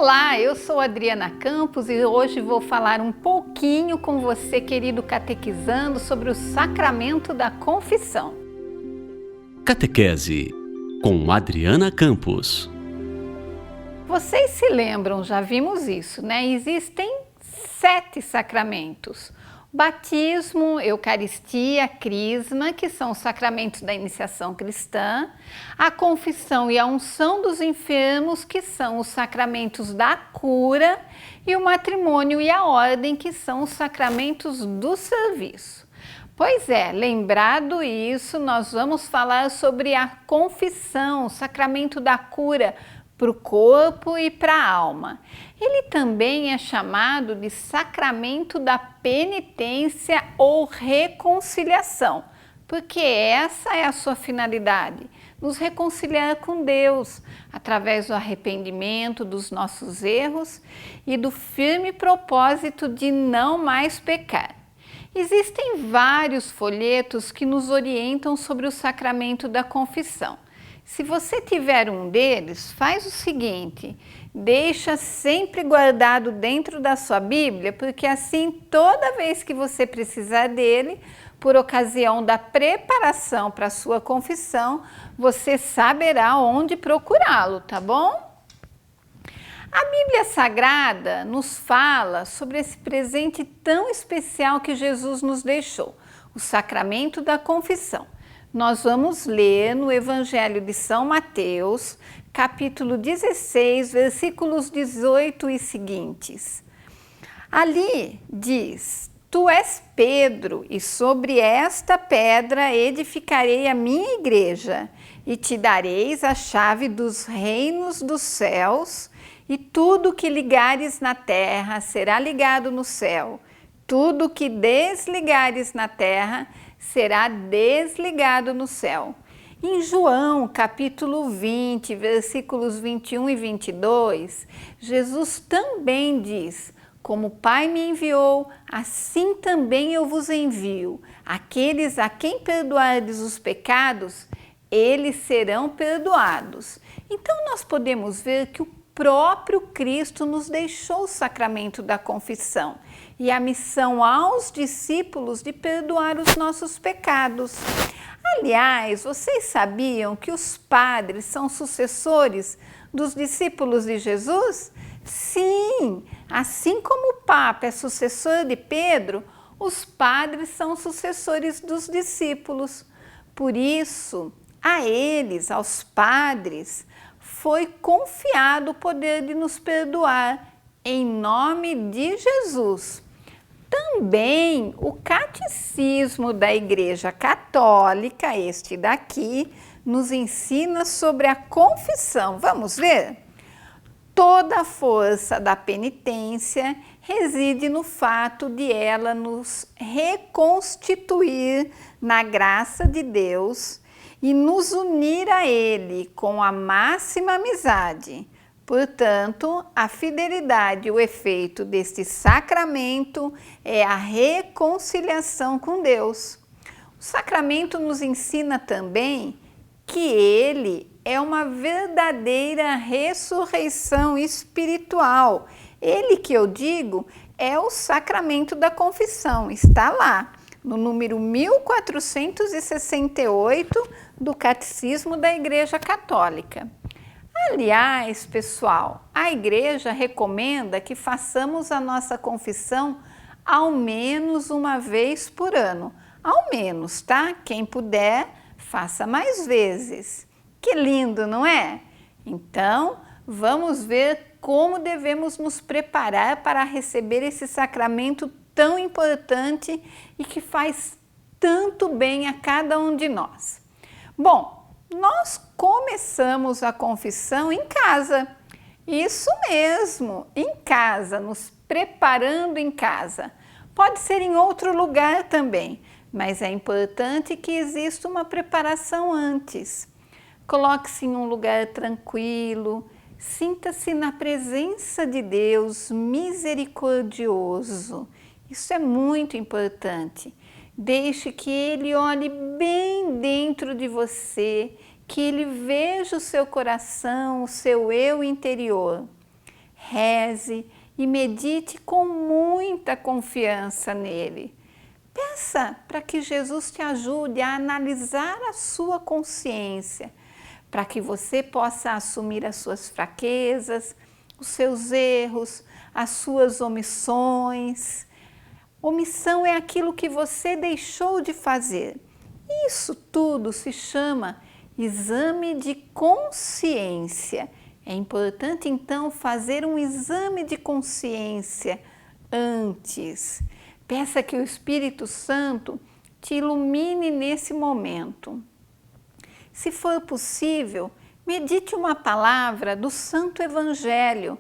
Olá, eu sou Adriana Campos e hoje vou falar um pouquinho com você, querido catequizando, sobre o sacramento da confissão. Catequese com Adriana Campos. Vocês se lembram, já vimos isso, né? Existem 7 sacramentos: batismo, eucaristia, crisma, que são os sacramentos da iniciação cristã, a confissão e a unção dos enfermos, que são os sacramentos da cura, e o matrimônio e a ordem, que são os sacramentos do serviço. Pois é, lembrado isso, nós vamos falar sobre a confissão, o sacramento da cura para o corpo e para a alma. Ele também é chamado de sacramento da penitência ou reconciliação, porque essa é a sua finalidade, nos reconciliar com Deus, através do arrependimento dos nossos erros e do firme propósito de não mais pecar. Existem vários folhetos que nos orientam sobre o sacramento da confissão. Se você tiver um deles, faz o seguinte: deixa sempre guardado dentro da sua Bíblia, porque assim toda vez que você precisar dele, por ocasião da preparação para a sua confissão, você saberá onde procurá-lo, tá bom? A Bíblia Sagrada nos fala sobre esse presente tão especial que Jesus nos deixou, o sacramento da confissão. Nós vamos ler no Evangelho de São Mateus, capítulo 16, versículos 18 e seguintes. Ali diz: Tu és Pedro, e sobre esta pedra edificarei a minha igreja, e te dareis a chave dos reinos dos céus, e tudo que ligares na terra será ligado no céu, tudo que desligares na terra será desligado no céu. Em João, capítulo 20, versículos 21 e 22, Jesus também diz: Como o Pai me enviou, assim também eu vos envio. Aqueles a quem perdoardes os pecados, eles serão perdoados. Então nós podemos ver que o próprio Cristo nos deixou o sacramento da confissão e a missão aos discípulos de perdoar os nossos pecados. Aliás, vocês sabiam que os padres são sucessores dos discípulos de Jesus? Sim, assim como o Papa é sucessor de Pedro, os padres são sucessores dos discípulos. Por isso, a eles, aos padres, foi confiado o poder de nos perdoar, em nome de Jesus. Também o Catecismo da Igreja Católica, este daqui, nos ensina sobre a confissão. Vamos ver? Toda a força da penitência reside no fato de ela nos reconstituir na graça de Deus e nos unir a Ele com a máxima amizade. Portanto, a fidelidade e o efeito deste sacramento é a reconciliação com Deus. O sacramento nos ensina também que ele é uma verdadeira ressurreição espiritual. Ele que eu digo é o sacramento da confissão, está lá no número 1468 do Catecismo da Igreja Católica. Aliás, pessoal, a Igreja recomenda que façamos a nossa confissão ao menos uma vez por ano. Ao menos, tá? Quem puder, faça mais vezes. Que lindo, não é? Então, vamos ver como devemos nos preparar para receber esse sacramento tão importante e que faz tanto bem a cada um de nós. Bom, nós começamos a confissão em casa. Isso mesmo, em casa, nos preparando em casa. Pode ser em outro lugar também, mas é importante que exista uma preparação antes. Coloque-se em um lugar tranquilo, sinta-se na presença de Deus misericordioso. Isso é muito importante. Deixe que Ele olhe bem dentro de você, que Ele veja o seu coração, o seu eu interior. reze e medite com muita confiança nele. Peça para que Jesus te ajude a analisar a sua consciência, para que você possa assumir as suas fraquezas, os seus erros, as suas omissões. Omissão é aquilo que você deixou de fazer. Isso tudo se chama exame de consciência. É importante então fazer um exame de consciência antes. Peça que o Espírito Santo te ilumine nesse momento. Se for possível, medite uma palavra do Santo Evangelho.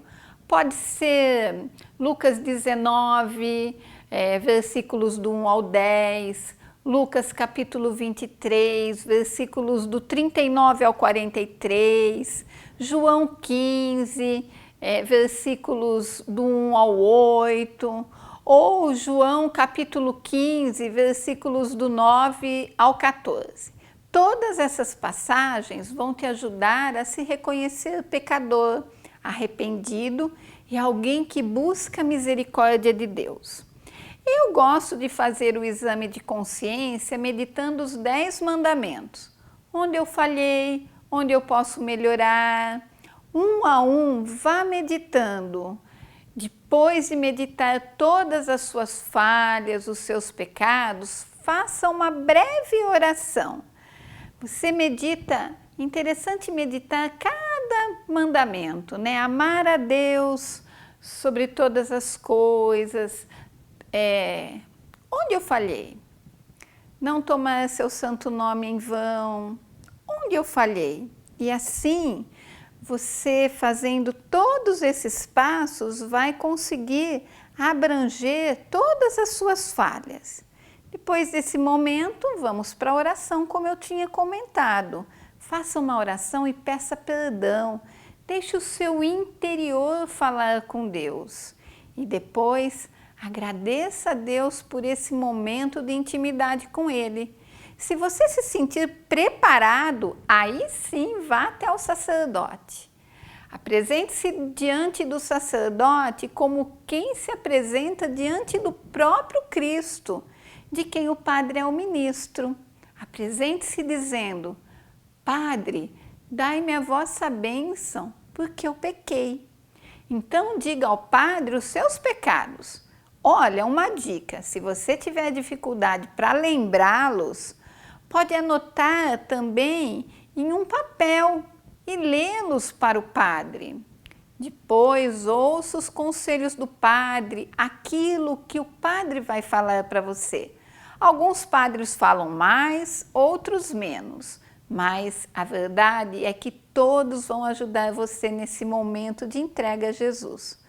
Pode ser Lucas 19, versículos do 1 ao 10, Lucas capítulo 23, versículos do 39 ao 43, João 15, versículos do 1 ao 8, ou João capítulo 15, versículos do 9 ao 14. Todas essas passagens vão te ajudar a se reconhecer pecador, arrependido e alguém que busca a misericórdia de Deus. Eu gosto de fazer o exame de consciência meditando os 10 mandamentos. Onde eu falhei, onde eu posso melhorar. Um a um, vá meditando. Depois de meditar todas as suas falhas, os seus pecados, faça uma breve oração. Você medita, interessante meditar cada mandamento, né? Amar a Deus sobre todas as coisas. Onde eu falhei? Não tomar seu santo nome em vão. Onde eu falhei? E assim, você fazendo todos esses passos vai conseguir abranger todas as suas falhas. Depois desse momento, vamos para a oração, como eu tinha comentado. Faça uma oração e peça perdão. Deixe o seu interior falar com Deus. E depois, agradeça a Deus por esse momento de intimidade com Ele. Se você se sentir preparado, aí sim vá até o sacerdote. Apresente-se diante do sacerdote como quem se apresenta diante do próprio Cristo, de quem o padre é o ministro. Apresente-se dizendo: Padre, dai-me a vossa bênção, porque eu pequei. Então diga ao padre os seus pecados. Olha, uma dica, se você tiver dificuldade para lembrá-los, pode anotar também em um papel e lê-los para o padre. Depois, ouça os conselhos do padre, aquilo que o padre vai falar para você. Alguns padres falam mais, outros menos, mas a verdade é que todos vão ajudar você nesse momento de entrega a Jesus.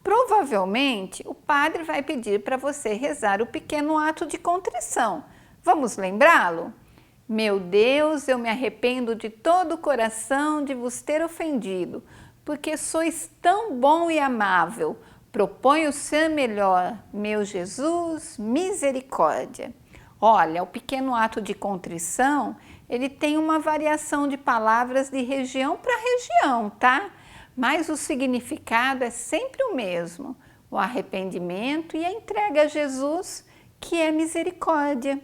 Provavelmente, o padre vai pedir para você rezar o pequeno ato de contrição. Vamos lembrá-lo? Meu Deus, eu me arrependo de todo o coração de vos ter ofendido, porque sois tão bom e amável. Proponho ser melhor, meu Jesus, misericórdia. Olha, o pequeno ato de contrição, ele tem uma variação de palavras de região para região, tá? Mas o significado é sempre o mesmo, o arrependimento e a entrega a Jesus, que é misericórdia.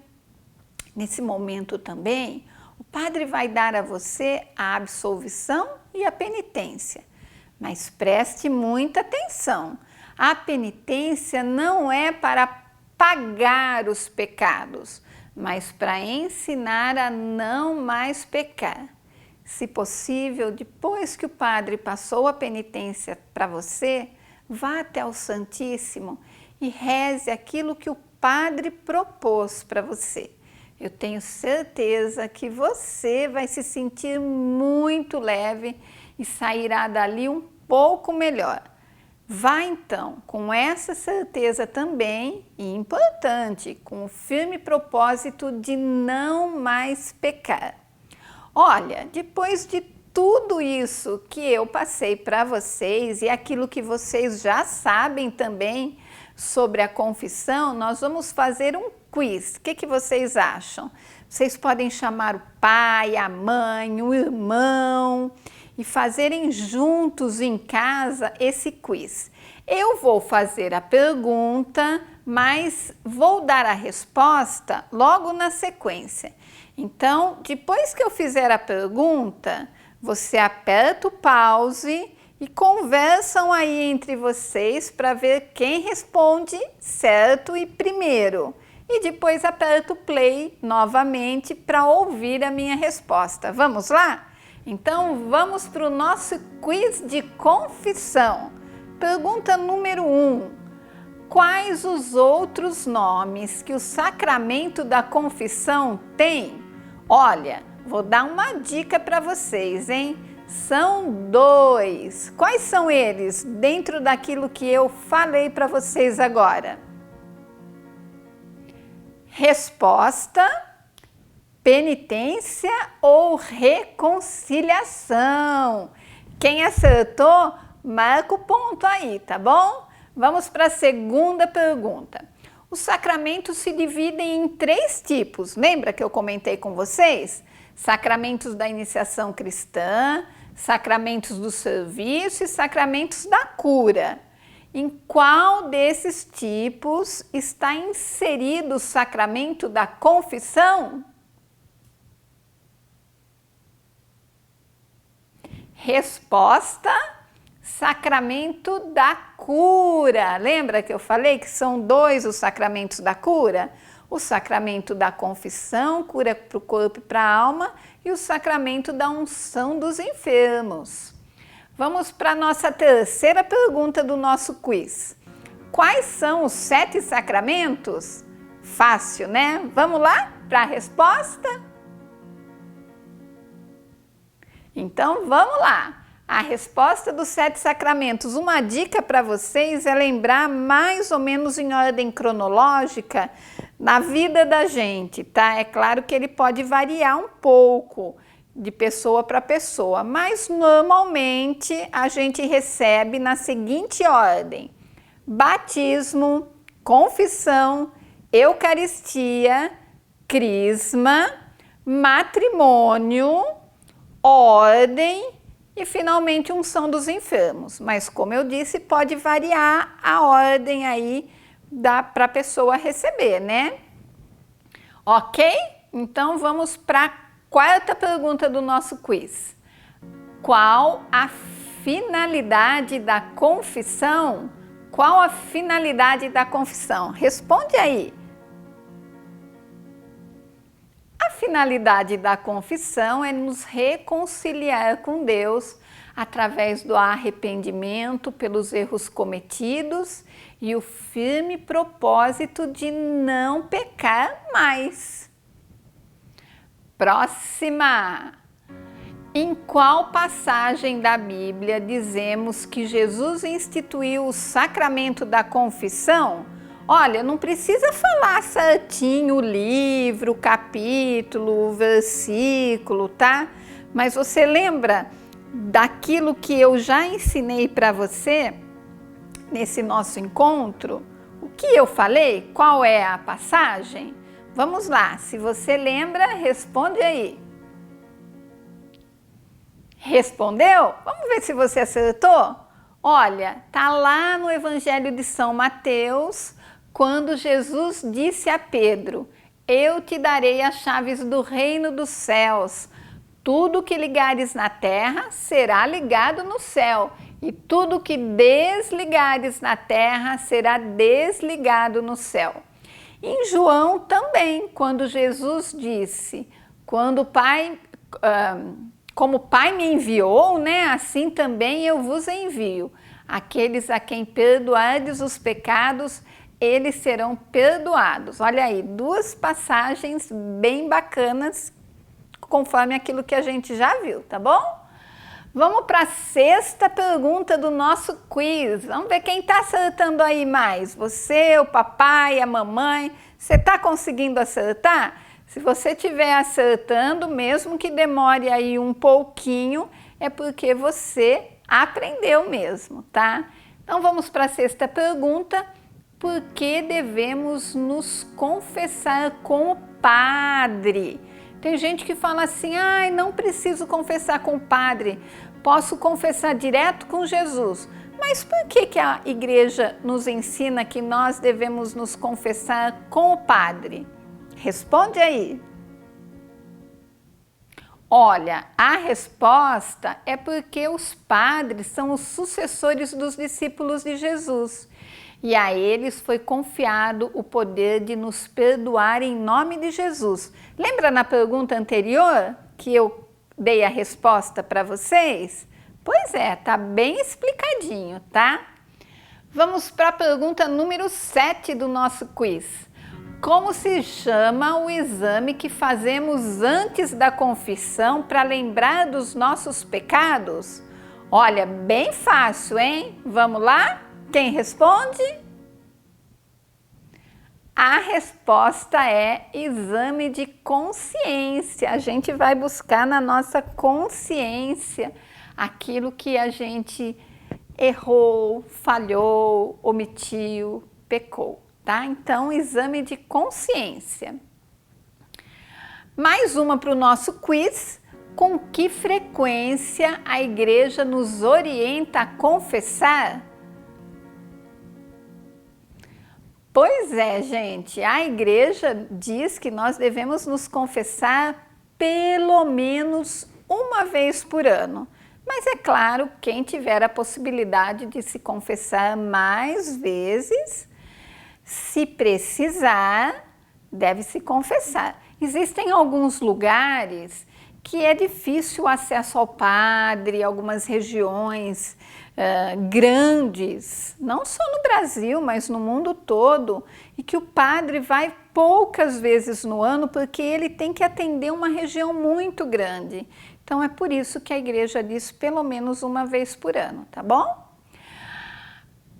Nesse momento também, o padre vai dar a você a absolvição e a penitência. Mas preste muita atenção, a penitência não é para pagar os pecados, mas para ensinar a não mais pecar. Se possível, depois que o padre passou a penitência para você, vá até o Santíssimo e reze aquilo que o padre propôs para você. Eu tenho certeza que você vai se sentir muito leve e sairá dali um pouco melhor. Vá então com essa certeza também, e importante, com o firme propósito de não mais pecar. Olha, depois de tudo isso que eu passei para vocês e aquilo que vocês já sabem também sobre a confissão, nós vamos fazer um quiz. O que vocês acham? Vocês podem chamar o pai, a mãe, o irmão e fazerem juntos em casa esse quiz. Eu vou fazer a pergunta, mas vou dar a resposta logo na sequência. Então, depois que eu fizer a pergunta, você aperta o pause e conversam aí entre vocês para ver quem responde certo e primeiro. E depois aperta o play novamente para ouvir a minha resposta. Vamos lá? Então vamos para o nosso quiz de confissão. Pergunta número 1. Quais os outros nomes que o sacramento da confissão tem? Olha, vou dar uma dica para vocês, hein? São 2. Quais são eles dentro daquilo que eu falei para vocês agora? Resposta, penitência ou reconciliação? Quem acertou, marca o ponto aí, tá bom? Vamos para a segunda pergunta. Os sacramentos se dividem em 3 tipos. Lembra que eu comentei com vocês? Sacramentos da iniciação cristã, sacramentos do serviço e sacramentos da cura. Em qual desses tipos está inserido o sacramento da confissão? Resposta, sacramento da cura. Lembra que eu falei que são 2 os sacramentos da cura? O sacramento da confissão, cura para o corpo e para a alma, e o sacramento da unção dos enfermos. Vamos para a nossa terceira pergunta do nosso quiz. Quais são os 7 sacramentos? Fácil, né? Vamos lá para a resposta? Então vamos lá. A resposta dos 7 sacramentos. Uma dica para vocês é lembrar mais ou menos em ordem cronológica na vida da gente, tá? É claro que ele pode variar um pouco de pessoa para pessoa, mas normalmente a gente recebe na seguinte ordem: batismo, confissão, eucaristia, crisma, matrimônio, ordem e finalmente unção dos enfermos. Mas como eu disse, pode variar a ordem aí para a pessoa receber, né? Ok? Então vamos para a quarta pergunta do nosso quiz. Qual a finalidade da confissão? Qual a finalidade da confissão? Responde aí. A finalidade da confissão é nos reconciliar com Deus através do arrependimento pelos erros cometidos e o firme propósito de não pecar mais. Próxima! Em qual passagem da Bíblia dizemos que Jesus instituiu o sacramento da confissão? Olha, não precisa falar certinho o livro, o capítulo, o versículo, tá? Mas você lembra daquilo que eu já ensinei para você nesse nosso encontro? O que eu falei? Qual é a passagem? Vamos lá, se você lembra, responde aí. Respondeu? Vamos ver se você acertou? Olha, tá lá no Evangelho de São Mateus, quando Jesus disse a Pedro: eu te darei as chaves do reino dos céus. Tudo que ligares na terra será ligado no céu, e tudo que desligares na terra será desligado no céu. Em João também, quando Jesus disse: quando o Pai, como o Pai me enviou, né, assim também eu vos envio. Aqueles a quem perdoardes os pecados, eles serão perdoados. Olha aí, 2 passagens bem bacanas, conforme aquilo que a gente já viu, tá bom? Vamos para a 6ª pergunta do nosso quiz. Vamos ver quem está acertando aí mais. Você, o papai, a mamãe. Você está conseguindo acertar? Se você estiver acertando, mesmo que demore aí um pouquinho, é porque você aprendeu mesmo, tá? Então vamos para a 6ª pergunta. Por que devemos nos confessar com o padre? Tem gente que fala assim: ai, não preciso confessar com o padre, posso confessar direto com Jesus. Mas por que a igreja nos ensina que nós devemos nos confessar com o padre? Responde aí. Olha, a resposta é porque os padres são os sucessores dos discípulos de Jesus. E a eles foi confiado o poder de nos perdoar em nome de Jesus. Lembra na pergunta anterior que eu dei a resposta para vocês? Pois é, tá bem explicadinho, tá? Vamos para a pergunta número 7 do nosso quiz. Como se chama o exame que fazemos antes da confissão para lembrar dos nossos pecados? Olha, bem fácil, hein? Vamos lá? Quem responde? A resposta é exame de consciência. A gente vai buscar na nossa consciência aquilo que a gente errou, falhou, omitiu, pecou, tá? Então, exame de consciência. Mais uma para o nosso quiz. Com que frequência a igreja nos orienta a confessar? Pois é, gente, a igreja diz que nós devemos nos confessar pelo menos uma vez por ano. Mas é claro, quem tiver a possibilidade de se confessar mais vezes, se precisar, deve se confessar. Existem alguns lugares que é difícil o acesso ao padre, algumas regiões grandes, não só no Brasil, mas no mundo todo, e que o padre vai poucas vezes no ano porque ele tem que atender uma região muito grande. Então é por isso que a igreja diz pelo menos uma vez por ano, tá bom?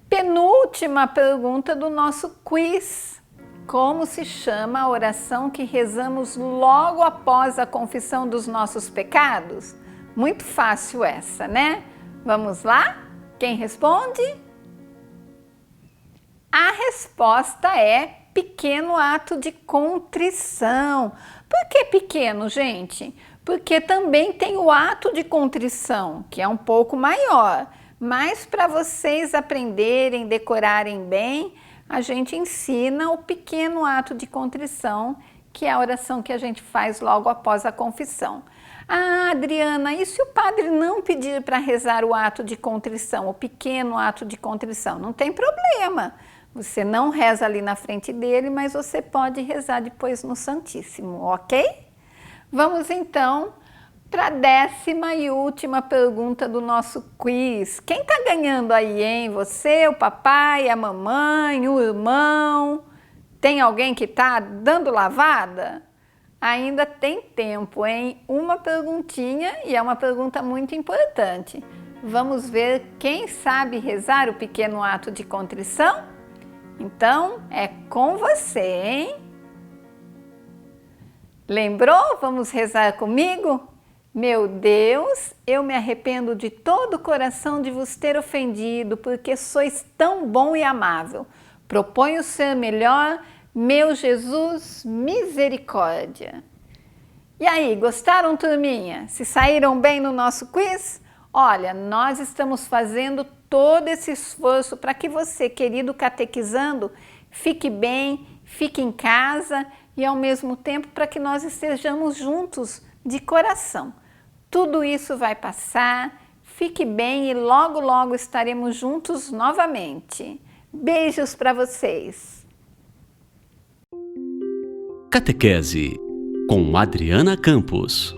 Penúltima pergunta do nosso quiz. Como se chama a oração que rezamos logo após a confissão dos nossos pecados? Muito fácil essa, né? Vamos lá? Quem responde? A resposta é pequeno ato de contrição. Por que pequeno, gente? Porque também tem o ato de contrição, que é um pouco maior. Mas para vocês aprenderem, decorarem bem, a gente ensina o pequeno ato de contrição, que é a oração que a gente faz logo após a confissão. Ah, Adriana, e se o padre não pedir para rezar o ato de contrição, o pequeno ato de contrição? Não tem problema. Você não reza ali na frente dele, mas você pode rezar depois no Santíssimo, ok? Vamos então para a 10ª e última pergunta do nosso quiz. Quem está ganhando aí, hein? Você, o papai, a mamãe, o irmão? Tem alguém que está dando lavada? Ainda tem tempo, hein? Uma perguntinha e é uma pergunta muito importante. Vamos ver quem sabe rezar o pequeno ato de contrição? Então, é com você, hein? Lembrou? Vamos rezar comigo? Meu Deus, eu me arrependo de todo o coração de vos ter ofendido, porque sois tão bom e amável. Proponho ser melhor, meu Jesus, misericórdia. E aí, gostaram, turminha? Se saíram bem no nosso quiz? Olha, nós estamos fazendo todo esse esforço para que você, querido catequizando, fique bem, fique em casa e ao mesmo tempo para que nós estejamos juntos de coração. Tudo isso vai passar, fique bem e logo, logo estaremos juntos novamente. Beijos para vocês! Catequese com Adriana Campos.